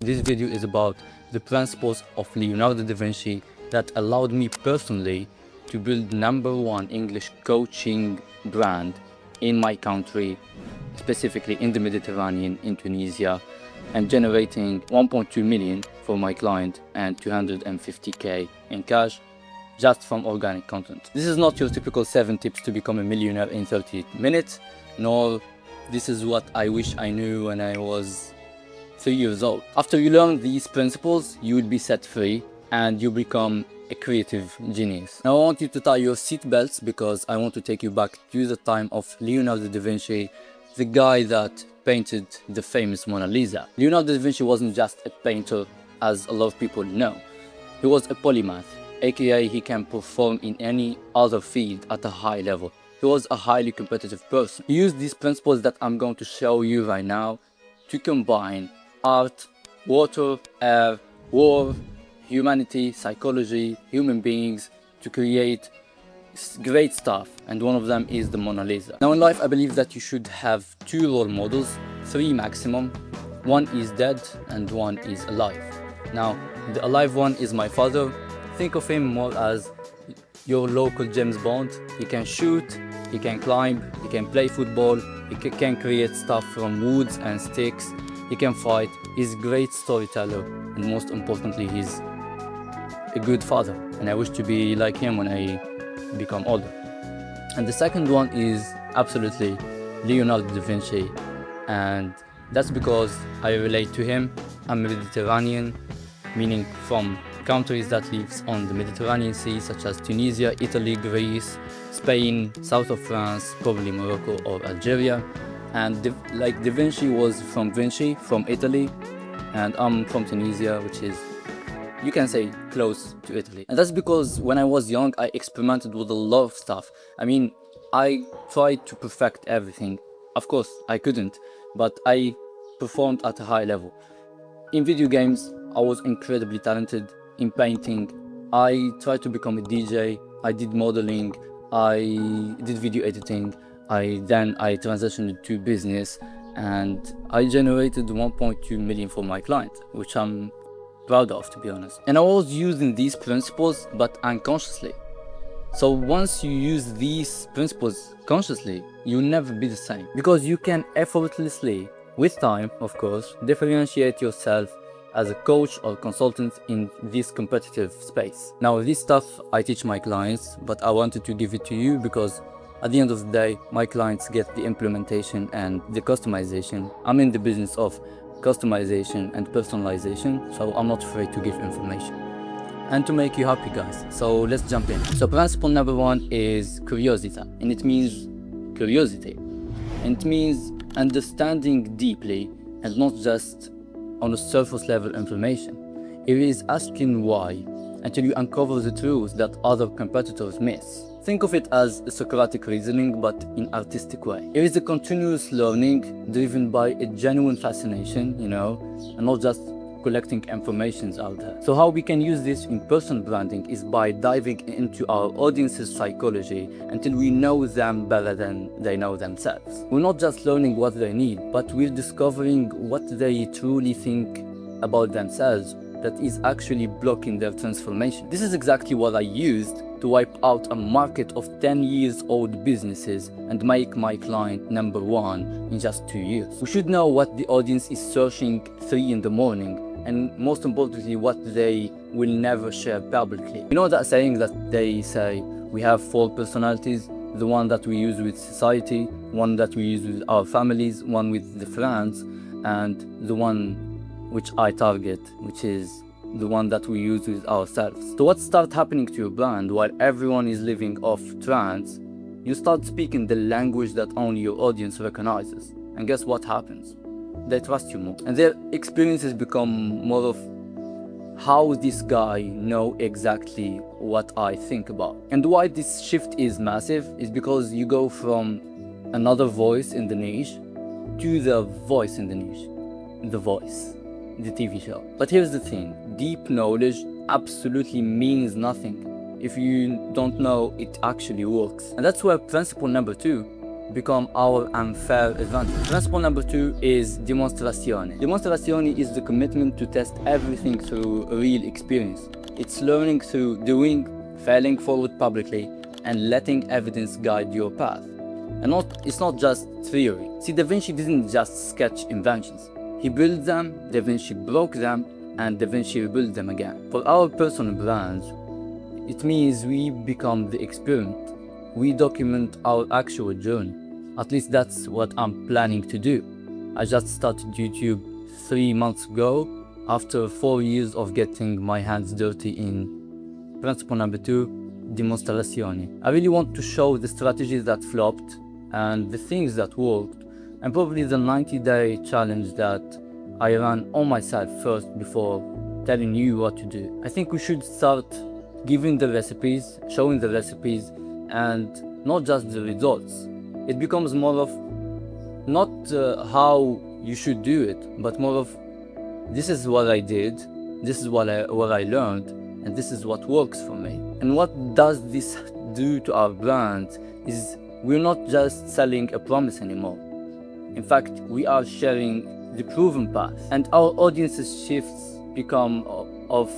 This video is about the principles of Leonardo da Vinci that allowed me personally to build #1 English coaching brand in my country, specifically in the Mediterranean, in Tunisia, and generating 1.2 million for my client and 250k in cash just from organic content. This is not your typical 7 tips to become a millionaire in 30 minutes, nor this is what I wish I knew when I was 3 years old. After you learn these principles, you will be set free and you become a creative genius. Now I want you to tie your seatbelts because I want to take you back to the time of Leonardo da Vinci, the guy that painted the famous Mona Lisa. Leonardo da Vinci wasn't just a painter, as a lot of people know. He was a polymath, aka he can perform in any other field at a high level. He was a highly competitive person. He used these principles that I'm going to show you right now to combine art, water, air, war, humanity, psychology, human beings, to create great stuff, and one of them is the Mona Lisa. Now in life I believe that you should have 2 role models, 3 maximum. One is dead and one is alive. Now the alive one is my father. Think of him more as your local James Bond. He can shoot, he can climb, he can play football, he can create stuff from woods and sticks, he can fight, he's a great storyteller, and most importantly he's a good father, and I wish to be like him when I become older. And the second one is absolutely Leonardo da Vinci, and that's because I relate to him. I'm Mediterranean, meaning from countries that lives on the Mediterranean Sea, such as Tunisia, Italy, Greece, Spain, south of France, probably Morocco or Algeria. And like Da Vinci was from Vinci, from Italy, and I'm from Tunisia, which is, you can say, close to Italy. And that's because when I was young, I experimented with a lot of stuff. I mean, I tried to perfect everything. Of course, I couldn't, but I performed at a high level. In video games, I was incredibly talented. In painting, I tried to become a DJ, I did modeling, I did video editing, then I transitioned to business, and I generated 1.2 million for my client, which I'm proud of, to be honest. And I was using these principles, but unconsciously. So once you use these principles consciously, you'll never be the same, because you can effortlessly, with time of course, differentiate yourself as a coach or consultant in this competitive space. Now this stuff I teach my clients, but I wanted to give it to you because at the end of the day, my clients get the implementation and the customization. I'm in the business of customization and personalization, so I'm not afraid to give information and to make you happy, guys. So let's jump in. So principle #1 is curiosity, and it means curiosity, and it means understanding deeply and not just on a surface level information. It is asking why until you uncover the truth that other competitors miss. Think of it as a Socratic reasoning, but in artistic way. It is a continuous learning driven by a genuine fascination, and not just collecting informations out there. So how we can use this in personal branding is by diving into our audience's psychology until we know them better than they know themselves. We're not just learning what they need, but we're discovering what they truly think about themselves that is actually blocking their transformation. This is exactly what I used to wipe out a market of 10 years old businesses and make my client #1 in just 2 years. We should know what the audience is searching 3 in the morning, and most importantly what they will never share publicly. You know that saying that they say we have 4 personalities, the one that we use with society, one that we use with our families, one with the friends, and the one which I target, which is the one that we use with ourselves. So what starts happening to your brand while everyone is living off trends? You start speaking the language that only your audience recognizes, and guess what happens? They trust you more, and their experiences become more of how this guy know exactly what I think about. And why this shift is massive is because you go from another voice in the niche to the voice in the niche, The Voice, the TV show. But here's the thing, deep knowledge absolutely means nothing if you don't know it actually works. And that's where principle #2 become our unfair advantage. Principle number 2 is dimostrazione. Dimostrazione is the commitment to test everything through real experience. It's learning through doing, failing forward publicly, and letting evidence guide your path. And it's not just theory. See, Da Vinci didn't just sketch inventions. He built them, Da Vinci broke them, and Da Vinci rebuilt them again. For our personal brands, it means we become the experiment. We document our actual journey. At least that's what I'm planning to do. I just started YouTube 3 months ago after 4 years of getting my hands dirty in principle number 2, dimostrazione. I really want to show the strategies that flopped and the things that worked, and probably the 90-day challenge that I ran on myself first before telling you what to do. I think we should start giving the recipes, showing the recipes, and not just the results. It becomes more of not how you should do it, but more of this is what I did, this is what I learned, and this is what works for me. And what does this do to our brand is we're not just selling a promise anymore. In fact, we are sharing the proven path, and our audience's shifts become of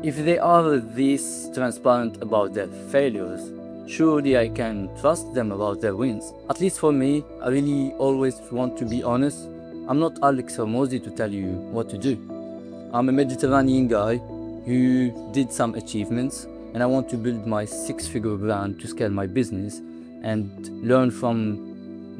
if they are this transparent about their failures, surely I can trust them about their wins. At least for me, I really always want to be honest. I'm not Alex Hormozy to tell you what to do. I'm a Mediterranean guy who did some achievements, and I want to build my 6-figure brand to scale my business and learn from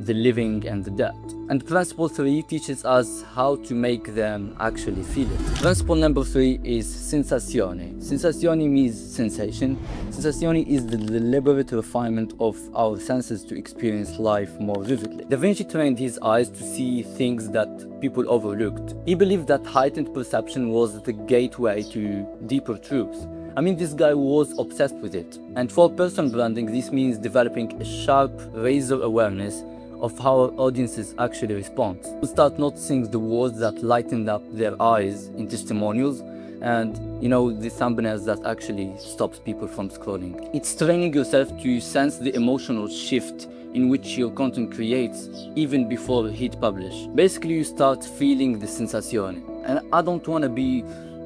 the living and the dead. And principle 3 teaches us how to make them actually feel it. Principle number 3 is sensazione. Sensazione means sensation. Sensazione is the deliberate refinement of our senses to experience life more vividly. Da Vinci trained his eyes to see things that people overlooked. He believed that heightened perception was the gateway to deeper truths. I mean, this guy was obsessed with it. And for personal branding, this means developing a sharp razor awareness of how our audiences actually respond. We start noticing the words that lighten up their eyes in testimonials, and the thumbnails that actually stops people from scrolling. It's training yourself to sense the emotional shift in which your content creates even before hit publish. Basically, you start feeling the sensazione. And I don't want to be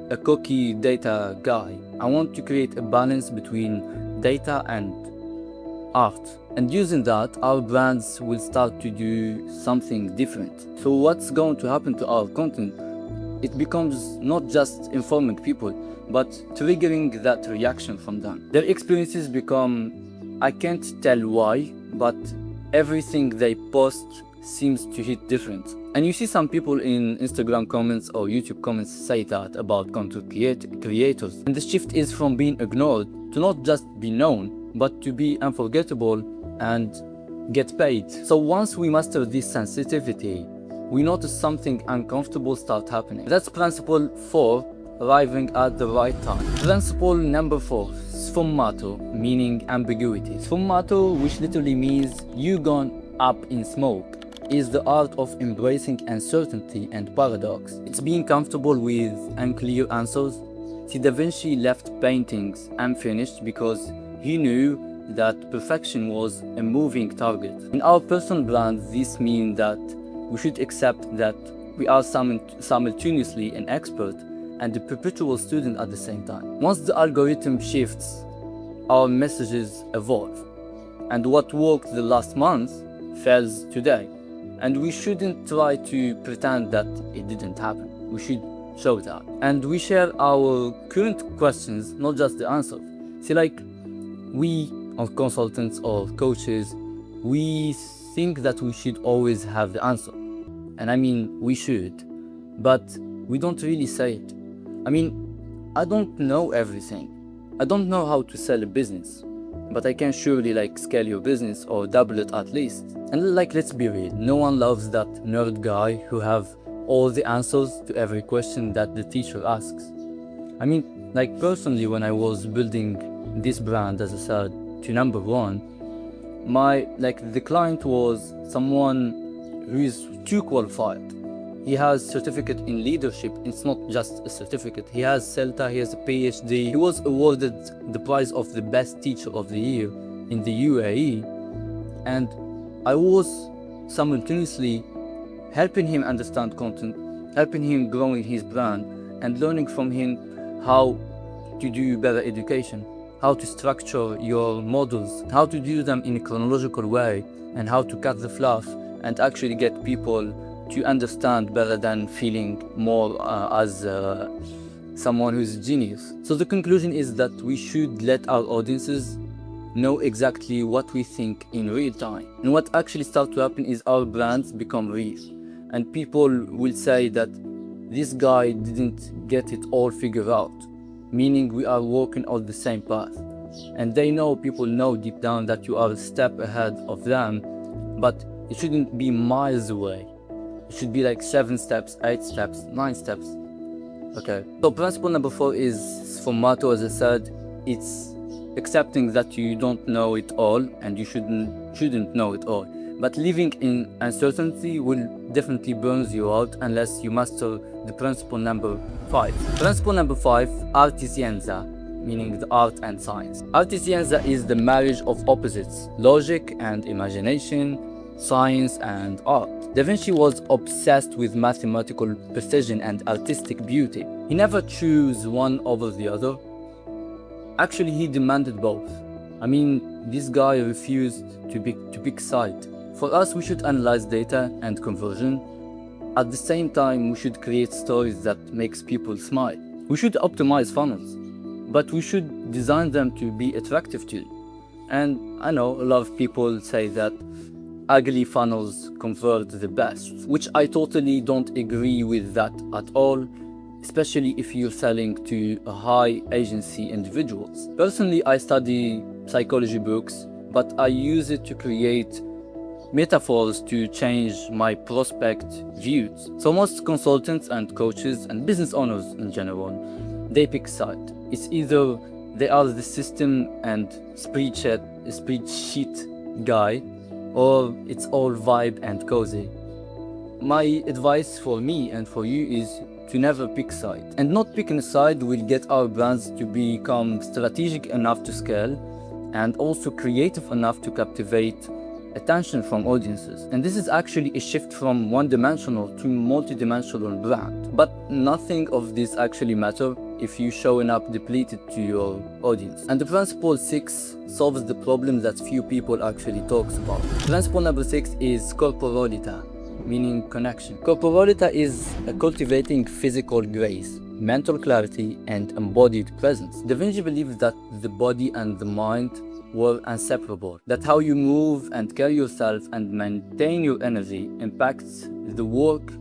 a cocky data guy. I want to create a balance between data and art. And using that, our brands will start to do something different. So what's going to happen to our content? It becomes not just informing people, but triggering that reaction from them. Their experiences become, I can't tell why, but everything they post seems to hit different. And you see some people in Instagram comments or YouTube comments say that about content creators. And the shift is from being ignored to not just be known, but to be unforgettable and get paid. So once we master this sensitivity, we notice something uncomfortable start happening. That's principle 4, arriving at the right time. Principle number 4, sfumato, meaning ambiguity. Sfumato, which literally means you gone up in smoke, is the art of embracing uncertainty and paradox. It's being comfortable with unclear answers. See, Da Vinci left paintings unfinished because he knew that perfection was a moving target. In our personal brands, this means that we should accept that we are simultaneously an expert and a perpetual student at the same time. Once the algorithm shifts, our messages evolve. And what worked the last month fails today. And we shouldn't try to pretend that it didn't happen. We should show that. And we share our current questions, not just the answers. See, like, we or consultants or coaches, we think that we should always have the answer. And I mean, we should, but we don't really say it. I mean, I don't know everything. I don't know how to sell a business, but I can surely scale your business or double it at least. And let's be real, no one loves that nerd guy who have all the answers to every question that the teacher asks. I mean, personally, when I was building this brand, as I said, to number 1, the client was someone who is too qualified. He has certificate in leadership. It's not just a certificate. He has CELTA, he has a PhD. He was awarded the prize of the best teacher of the year in the UAE. And I was simultaneously helping him understand content, helping him growing his brand, and learning from him how to do better education, how to structure your models, how to do them in a chronological way, and how to cut the fluff and actually get people to understand better than feeling more as someone who's a genius. So the conclusion is that we should let our audiences know exactly what we think in real time. And what actually starts to happen is our brands become real. And people will say that this guy didn't get it all figured out, meaning we are walking on the same path. And people know deep down that you are a step ahead of them, but it shouldn't be miles away. It should be like 7 steps, 8 steps, 9 steps. Okay. So principle number 4 is from Mato, as I said, it's accepting that you don't know it all and you shouldn't know it all. But living in uncertainty will definitely burn you out unless you master the principle number 5. Principle number 5, arte scienza, meaning the art and science. Arte scienza is the marriage of opposites, logic and imagination, science and art. Da Vinci was obsessed with mathematical precision and artistic beauty. He never chose one over the other. Actually, he demanded both. I mean, this guy refused to pick side. For us, we should analyze data and conversion. At the same time, we should create stories that makes people smile. We should optimize funnels, but we should design them to be attractive too. And I know a lot of people say that ugly funnels convert the best, which I totally don't agree with that at all, especially if you're selling to high agency individuals. Personally, I study psychology books, but I use it to create metaphors to change my prospect views. So most consultants and coaches and business owners in general, they pick side. It's either they are the system and spreadsheet guy, or it's all vibe and cozy. My advice for me and for you is to never pick side. And not picking a side will get our brands to become strategic enough to scale and also creative enough to captivate attention from audiences. And this is actually a shift from one-dimensional to multi-dimensional brand. But nothing of this actually matter if you showing up depleted to your audience. And the principle 6 solves the problem that few people actually talks about. Principle number 6 is corporalita, meaning connection. Corporalita is cultivating physical grace, mental clarity, and embodied presence. Da Vinci believes that the body and the mind were inseparable, that how you move and carry yourself and maintain your energy impacts the work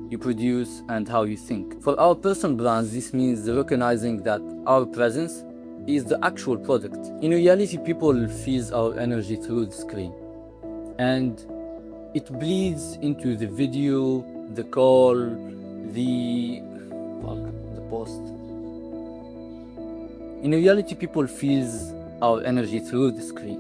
you produce and how you think. For our personal brands, this means recognizing that our presence is the actual product. In reality, people feel our energy through the screen, and it bleeds into the video, the call, the post. In reality, people feel our energy through the screen,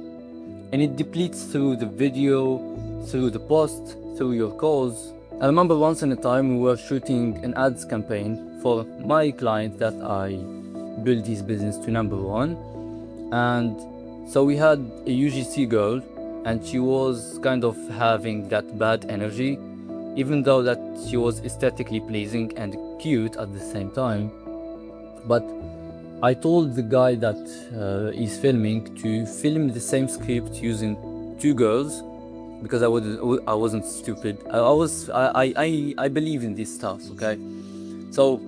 and it depletes through the video, through the post, through your calls. I remember once in a time we were shooting an ads campaign for my client that I built his business to number 1, and so we had a UGC girl, and she was kind of having that bad energy, even though that she was aesthetically pleasing and cute at the same time. But I told the guy that is filming to film the same script using 2 girls, because I wasn't stupid. I believe in this stuff, okay? So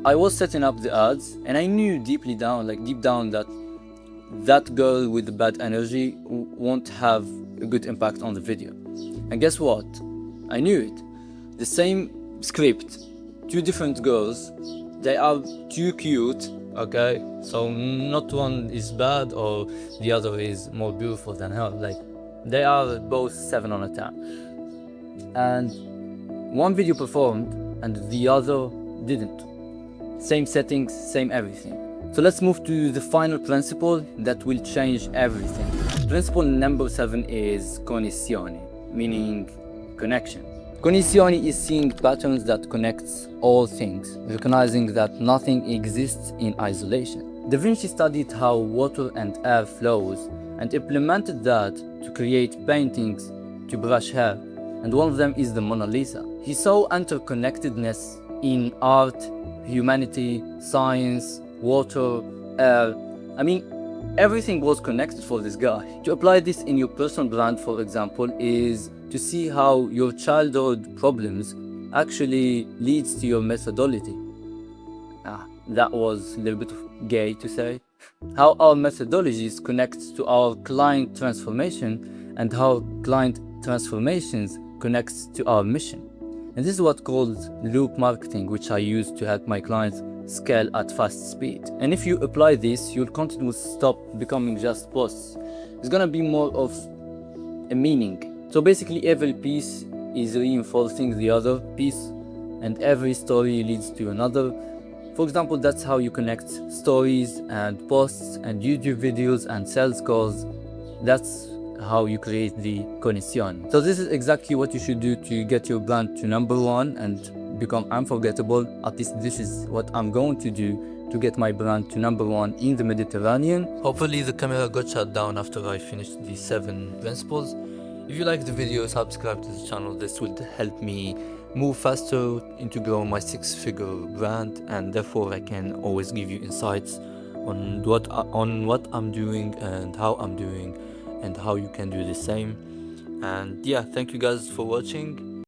I was setting up the ads, and I knew deep down that girl with the bad energy won't have a good impact on the video. And guess what? I knew it. The same script, 2 different girls, they are too cute, okay? So not one is bad or the other is more beautiful than her. Like, they are both 7 on a 10. And one video performed and the other didn't. Same settings, same everything. So let's move to the final principle that will change everything. Principle number 7 is connessione, meaning connection. Connessione is seeing patterns that connects all things, recognizing that nothing exists in isolation. Da Vinci studied how water and air flows and implemented that to create paintings to brush hair, and one of them is the Mona Lisa. He saw interconnectedness in art, humanity, science, water, air. I mean, everything was connected for this guy. To apply this in your personal brand, for example, is to see how your childhood problems actually leads to your methodology. That was a little bit gay to say. How our methodologies connect to our client transformation and how client transformations connects to our mission. And this is what's called loop marketing, which I use to help my clients scale at fast speed. And if you apply this, your content will stop becoming just posts. It's gonna be more of a meaning. So basically every piece is reinforcing the other piece and every story leads to another. For example, that's how you connect stories and posts and YouTube videos and sales calls. That's how you create the connection. So this is exactly what you should do to get your brand to number one and become unforgettable. At least this is what I'm going to do to get my brand to number one in the Mediterranean. Hopefully the camera got shut down after I finished the 7 principles. If you like the video, subscribe to the channel. This will help me move faster into growing my 6-figure brand, and therefore I can always give you insights on what I'm doing and how I'm doing and how you can do the same. And yeah, thank you guys for watching.